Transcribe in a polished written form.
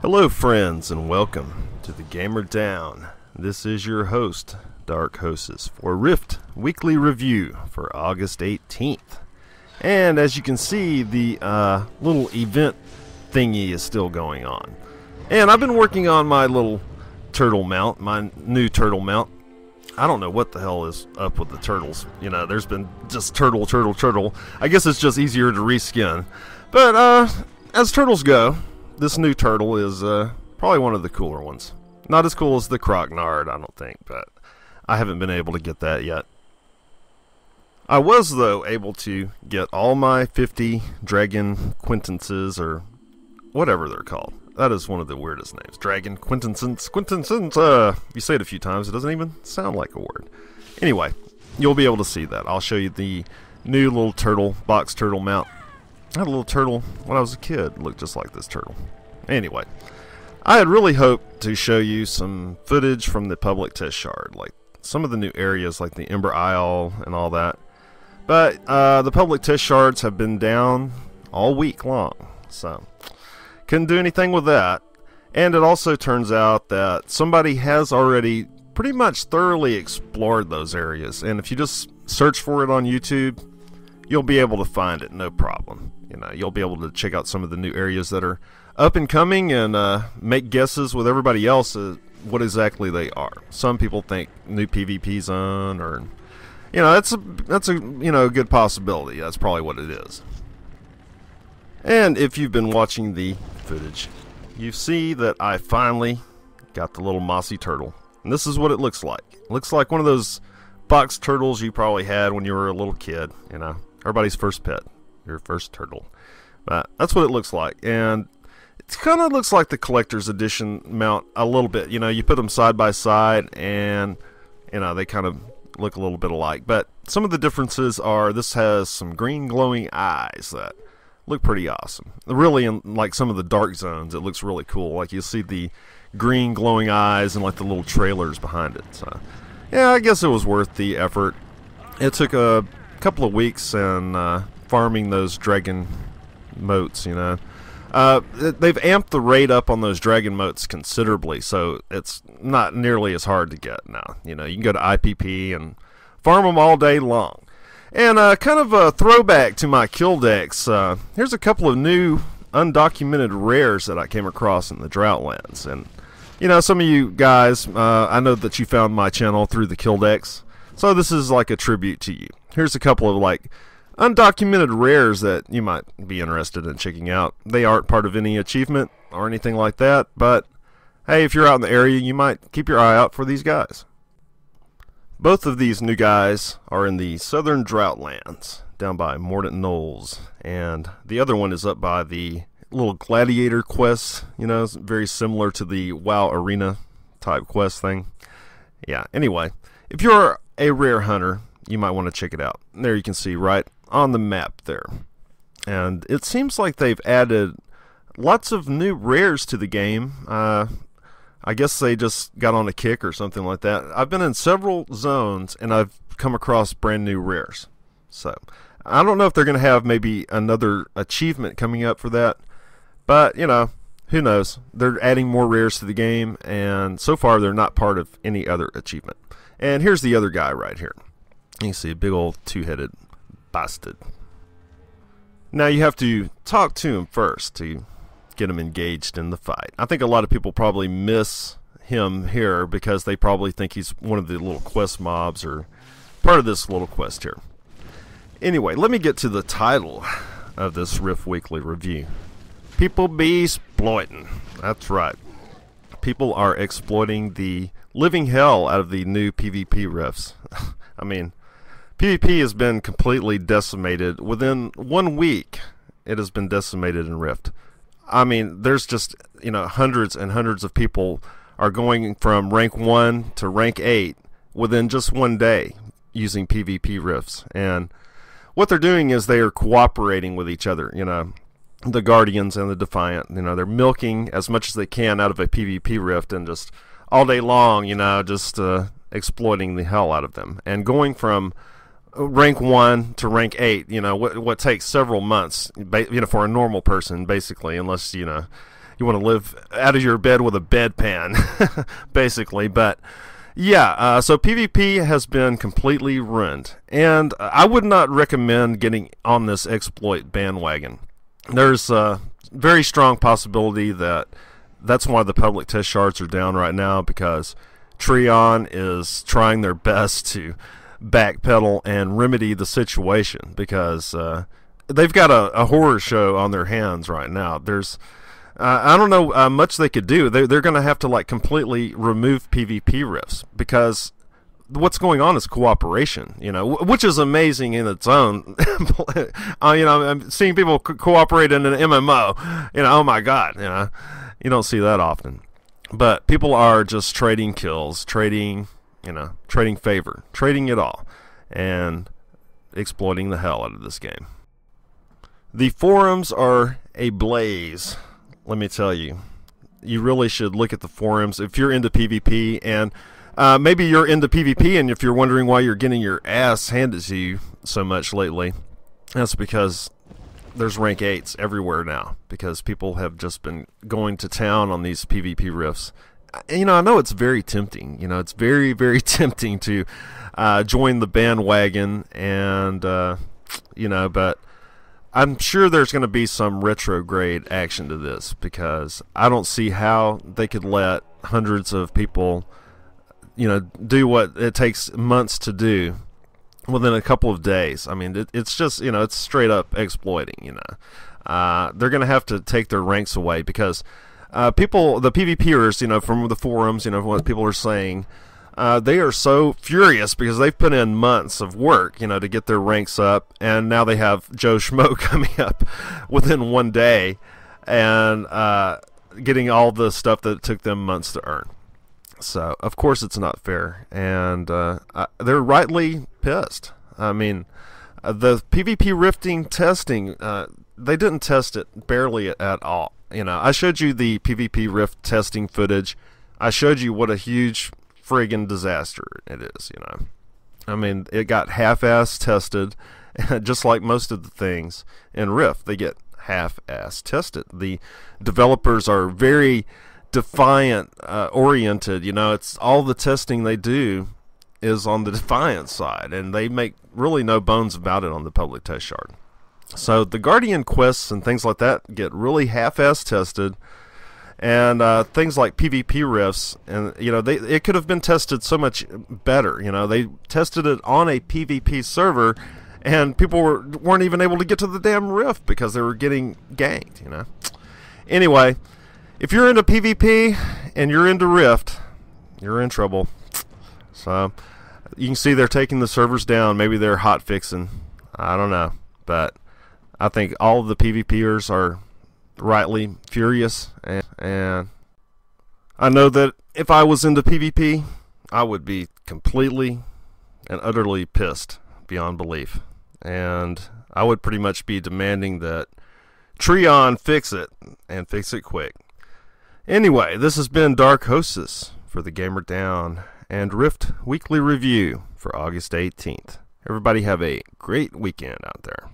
Hello friends, and welcome to the Gamer Down. This is your host, Dark Hostess, for Rift Weekly Review for August 18th. And as you can see, the little event thingy is still going on. And I've been working on my little turtle mount, my new turtle mount. I don't know what the hell is up with the turtles. You know, there's been just turtle. I guess it's just easier to reskin. But as turtles go, this new turtle is probably one of the cooler ones. Not as cool as the Crognard, I don't think, but I haven't been able to get that yet. I was, though, able to get all my 50 Dragon Quintences, or whatever they're called. That is one of the weirdest names. Dragon Quintessence. You say it a few times, it doesn't even sound like a word. Anyway, you'll be able to see that. I'll show you the new little turtle, box turtle mount. I had a little turtle when I was a kid. It looked just like this turtle. Anyway, I had really hoped to show you some footage from the public test shard, like some of the new areas like the Ember Isle and all that. But the public test shards have been down all week long, so couldn't do anything with that. And it also turns out that somebody has already pretty much thoroughly explored those areas, and if you just search for it on YouTube, you'll be able to find it, no problem. You know, you'll be able to check out some of the new areas that are up and coming and make guesses with everybody else what exactly they are. Some people think new PvP zone, or you know, that's a good possibility. That's probably what it is. And if you've been watching the footage, you see that I finally got the little mossy turtle, and this is what it looks like. It looks like one of those box turtles you probably had when you were a little kid. You know, everybody's first pet, your first turtle. But that's what it looks like, and it kind of looks like the collector's edition mount a little bit. You know, you put them side by side, and you know, they kind of look a little bit alike. But some of the differences are this has some green glowing eyes that look pretty awesome. Really, in like some of the dark zones, it looks really cool. Like you see the green glowing eyes and like the little trailers behind it. So yeah, I guess it was worth the effort. It took a couple of weeks and farming those dragon motes, you know. They've amped the rate up on those dragon motes considerably, so it's not nearly as hard to get now. You know, you can go to IPP and farm them all day long. And kind of a throwback to my kill decks, here's a couple of new undocumented rares that I came across in the Droughtlands. And you know, some of you guys, I know that you found my channel through the kill decks, so this is like a tribute to you. Here's a couple of like undocumented rares that you might be interested in checking out. They aren't part of any achievement or anything like that, but hey, if you're out in the area, you might keep your eye out for these guys. Both of these new guys are in the southern Droughtlands, down by Mordant Knolls, and the other one is up by the little gladiator quest. You know, it's very similar to the WoW Arena type quest thing. Yeah, anyway, if you're a rare hunter, you might want to check it out. There you can see right on the map there. And it seems like they've added lots of new rares to the game. I guess they just got on a kick or something like that. I've been in several zones and I've come across brand new rares. So I don't know if they're going to have maybe another achievement coming up for that. But, you know, who knows? They're adding more rares to the game, and so far they're not part of any other achievement. And here's the other guy right here. You can see a big old two-headed bastard. Now you have to talk to him first to get him engaged in the fight. I think a lot of people probably miss him here because they probably think he's one of the little quest mobs or part of this little quest here. Anyway, let me get to the title of this Rift Weekly Review. People be Sploitin. That's right. People are exploiting the living hell out of the new PvP rifts. I mean, PvP has been completely decimated. Within 1 week, it has been decimated in Rift. I mean, there's just, you know, hundreds and hundreds of people are going from rank 1 to rank 8 within just 1 day using PvP rifts. And what they're doing is they are cooperating with each other, you know. The Guardians and the Defiant, you know, they're milking as much as they can out of a PvP rift and just all day long, you know, just exploiting the hell out of them. And going from rank 1 to rank 8, you know, what takes several months, you know, for a normal person, basically, unless, you know, you want to live out of your bed with a bedpan, basically. But yeah, so PvP has been completely ruined, and I would not recommend getting on this exploit bandwagon. There's a very strong possibility that that's why the public test shards are down right now, because Treon is trying their best to backpedal and remedy the situation, because they've got a horror show on their hands right now. There's I don't know much they could do. They're going to have to like completely remove PvP rifts, because what's going on is cooperation, you know, which is amazing in its own. You know, I'm seeing people cooperate in an MMO. You know, oh my God, you know, you don't see that often. But people are just trading kills, trading, you know, trading favor, trading it all, and exploiting the hell out of this game. The forums are ablaze. Let me tell you, you really should look at the forums if you're into PvP, and maybe you're into PvP, and if you're wondering why you're getting your ass handed to you so much lately, that's because there's rank 8s everywhere now, because people have just been going to town on these PvP rifts. You know, I know it's very tempting. You know, it's very, very tempting to join the bandwagon, and, you know, but I'm sure there's going to be some retrograde action to this, because I don't see how they could let hundreds of people, you know, do what it takes months to do within a couple of days. I mean, it's just, you know, it's straight up exploiting, you know. They're going to have to take their ranks away, because people, the PvPers, you know, from the forums, you know, what people are saying, they are so furious because they've put in months of work, you know, to get their ranks up, and now they have Joe Schmo coming up within one day and getting all the stuff that it took them months to earn. So, of course, it's not fair, and they're rightly pissed. I mean, the PvP rifting testing, they didn't test it barely at all. You know, I showed you the PvP rift testing footage. I showed you what a huge friggin' disaster it is, you know. I mean, it got half-ass tested, just like most of the things in Rift. They get half-ass tested. The developers are very defiant oriented, you know. It's all the testing they do is on the defiant side, and they make really no bones about it on the public test shard. So the Guardian quests and things like that get really half-ass tested, and things like PvP rifts, and you know, it could have been tested so much better. You know, they tested it on a PvP server, and people weren't even able to get to the damn rift because they were getting ganked. You know. Anyway, if you're into PvP and you're into Rift, you're in trouble. So you can see they're taking the servers down. Maybe they're hot fixing. I don't know, but I think all of the PvPers are rightly furious, and I know that if I was into PvP, I would be completely and utterly pissed beyond belief, and I would pretty much be demanding that Treon fix it, and fix it quick. Anyway, this has been Dark Hostess for the Gamer Down and Rift Weekly Review for August 18th. Everybody have a great weekend out there.